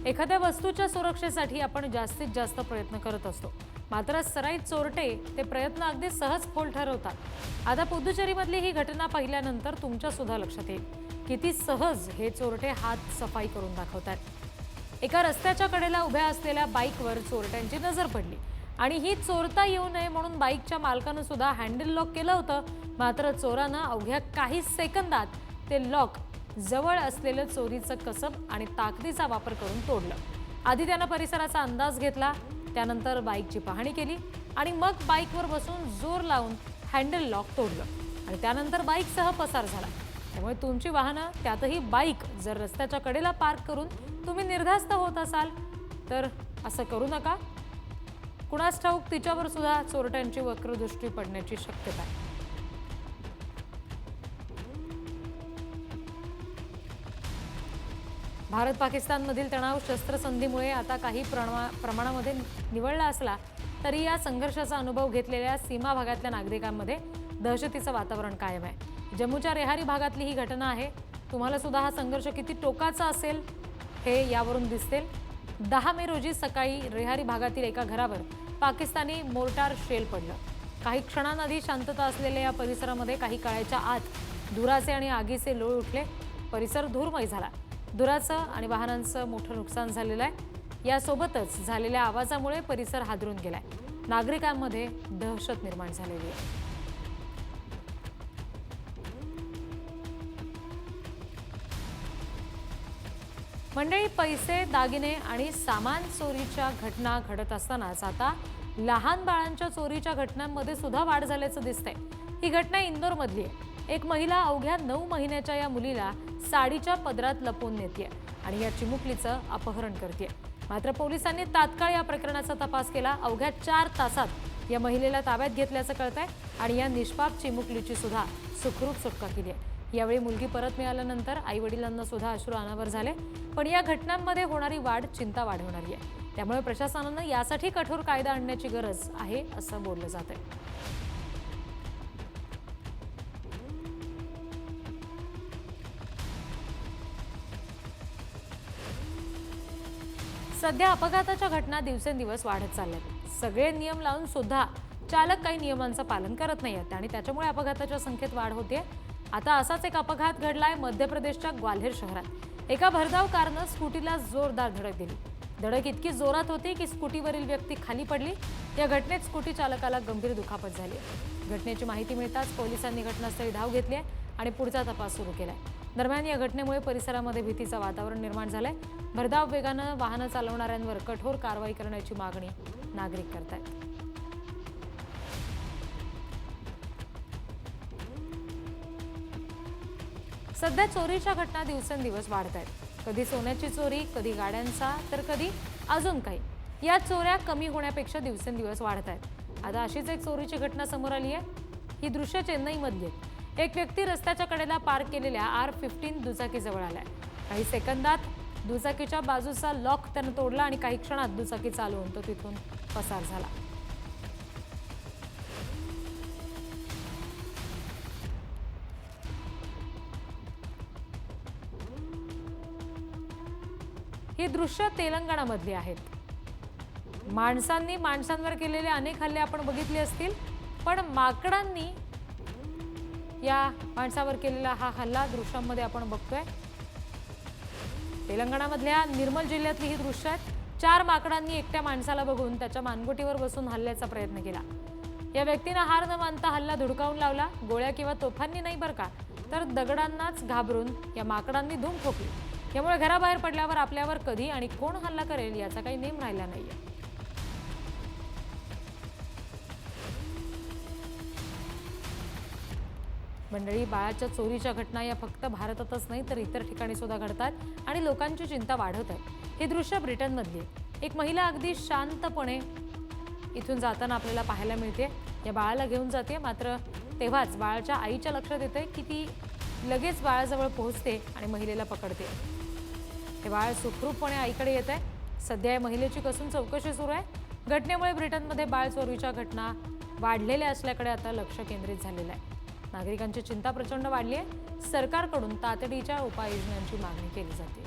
एखाद्या वस्तूच्या सुरक्षेसाठी आपण जास्तीत जास्त प्रयत्न करत असतो, मात्र सराईत चोरटे ते प्रयत्न अगदी सहज फोल ठरवतात। आता पुदुचेरीमधली ही घटना पाहिल्यानंतर तुमच्या सुद्धा लक्षात येईल किती सहज हे चोरटे हात सफाई करून दाखवतात। एका रस्त्याच्या कडेला उभ्या असलेल्या बाईकवर चोरट्यांची नजर पडली आणि ही चोरता येऊ नये म्हणून बाईकच्या मालकानं सुद्धा हँडल लॉक केलं होतं, मात्र चोरानं अवघ्या काही सेकंदात ते लॉक जवळ असलेलं चोरीचं कसब आणि ताकदीचा वापर करून तोडलं। आधी त्यानं परिसराचा अंदाज घेतला, त्यानंतर बाईकची पाहणी केली आणि मग बाईकवर बसून जोर लावून हँडल लॉक तोडलं आणि त्यानंतर बाईकसह पसार झाला। त्यामुळे तुमची वाहनं, त्यातही बाईक जर रस्त्याच्या कडेला पार्क करून तुम्ही निर्धास्त होत असाल तर असं करू नका। कुणास ठाऊक तिच्यावर सुद्धा चोरट्यांची वक्रदृष्टी पडण्याची शक्यता आहे। भारत पाकिस्तानमधील तणाव शस्त्रसंधीमुळे आता काही प्रमाणामध्ये निवळला असला तरी या संघर्षाचा अनुभव घेतलेल्या सीमा भागातल्या नागरिकांमध्ये दहशतीचं वातावरण कायम आहे। जम्मूच्या रेहारी भागातली ही घटना आहे। तुम्हाला सुद्धा हा संघर्ष किती टोकाचा असेल हे यावरून दिसते। 10 मे रोजी सकाळी रेहारी भागातील एका घरावर पाकिस्तानी मोर्टार शेल पडलं। काही क्षणांआधी शांतता असलेल्या या परिसरामध्ये काही काळाच्या आत धुराचे आणि आगीचे लोळ उठले। परिसर धूरमय झाला। धुराचं आणि वाहनांचं मोठं नुकसान झालेलं आहे। यासोबतच झालेल्या आवाजामुळे परिसर हादरून गेलाय। नागरिकांमध्ये दहशत निर्माण झालेली आहे। मंडळी, पैसे, दागिने आणि सामान चोरीच्या घटना घडत असतानाच आता लहान बाळांच्या चोरीच्या घटनांमध्ये सुद्धा वाढ झाल्याचं दिसतंय। ही घटना इंदोरमधली आहे। एक महिला अवघ्या 9 महिन्याच्या या मुलीला साडीच्या पदरात लपवून नेते आणि या चिमुकलीचं अपहरण करते। मात्र पोलिसांनी तात्काळ या प्रकरणाचा तपास केला। अवघ्या 4 तासात या महिलेला ताब्यात घेतल्याचं कळतंय आणि या निष्पाप चिमुकलीची सुद्धा सुखरूप सुटका केली आहे। यावेळी मुलगी परत मिळाल्यानंतर आईवडिलांना सुद्धा अश्रू अनावर झाले। पण या घटनांमध्ये होणारी वाढ चिंता वाढवणारी आहे। त्यामुळे प्रशासनानं यासाठी कठोर कायदा आणण्याची गरज आहे असं बोललं जात आहे। सध्या अपघाताच्या घटना दिवसेंदिवस वाढत चालल्यात। सगळे नियम लावून सुद्धा चालक काही नियमांचं पालन करत नाहीत आणि त्याच्यामुळे अपघाताच्या संख्येत वाढ होते। आता असाच एक अपघात घडलाय मध्य प्रदेशच्या ग्वाल्हेर शहरात। एका भरधाव कारनं स्कूटीला जोरदार धडक दिली। धडक इतकी जोरात होती की स्कूटीवरील व्यक्ती खाली पडली। या घटनेत स्कूटी चालकाला गंभीर दुखापत झाली। घटनेची माहिती मिळताच पोलिसांनी घटनास्थळी धाव घेतली आहे आणि पुढचा तपास सुरू केलाय। दरम्यान या घटनेमुळे परिसरामध्ये भीतीचं वातावरण निर्माण झालंय। भरधाव वेगानं वाहनं चालवणाऱ्यांवर कठोर कारवाई करण्याची मागणी नागरिक करतायत। सध्या चोरीच्या घटना दिवसेंदिवस वाढत आहेत। कधी सोन्याची चोरी, कधी गाड्यांचा, तर कधी अजून काही। या चोऱ्या कमी होण्यापेक्षा दिवसेंदिवस वाढत आहेत। आता अशीच एक चोरीची घटना समोर आली आहे। ही दृश्य चेन्नईमधली आहे। एक व्यक्ती रस्त्याच्या कडेला पार्क केलेल्या R15 दुचाकीजवळ आलाय। काही सेकंदात दुचाकीच्या बाजूचा लॉक त्यानं तोडला आणि काही क्षणात दुचाकी चालवून तो तिथून पसार झाला। ही दृश्य तेलंगणामधली आहेत। माणसांनी माणसांवर केलेले अनेक हल्ले आपण बघितले असतील, पण माकडांनी या माणसावर केलेला हा हल्ला दृश्यांमध्ये आपण बघतोय। तेलंगणामधल्या निर्मल जिल्ह्यातली ही दृश्य आहेत। 4 माकडांनी एकट्या माणसाला बघून त्याच्या मानगुटीवर बसून हल्ल्याचा प्रयत्न केला। या व्यक्तीने हार न मानता हल्ला धुडकावून लावला। गोळ्या किंवा तोफांनी नाही बरं का, तर दगडांनाच घाबरून या माकडांनी धूम ठोकली। यामुळे घराबाहेर पडल्यावर आपल्यावर कधी आणि कोण हल्ला करेल याचा काही नेम राहिला नाहीये। मंडळी, बाळाच्या चोरीच्या घटना या फक्त भारतातच नाही तर इतर ठिकाणी सुद्धा घडतात आणि लोकांची चिंता वाढत आहे। हे दृश्य ब्रिटनमधली आहे। एक महिला अगदी शांतपणे इथून जाताना आपल्याला पाहायला मिळते। या बाळाला घेऊन जाते, मात्र तेव्हाच बाळाच्या आईच्या लक्षात येते की ती लगेच बाळाजवळ पोहोचते आणि महिलेला पकडते। हे बाळ सुखरूपपणे आईकडे येत आहे। सध्या या महिलेची कसून चौकशी सुरू आहे। घटनेमुळे ब्रिटनमध्ये बाळ चोरीच्या घटना वाढलेल्या असल्याकडे आता लक्ष केंद्रित झालेलं आहे। नागरिकांची चिंता प्रचंड वाढली आहे। सरकारकडून तातडीच्या उपाययोजनांची मागणी केली जाते।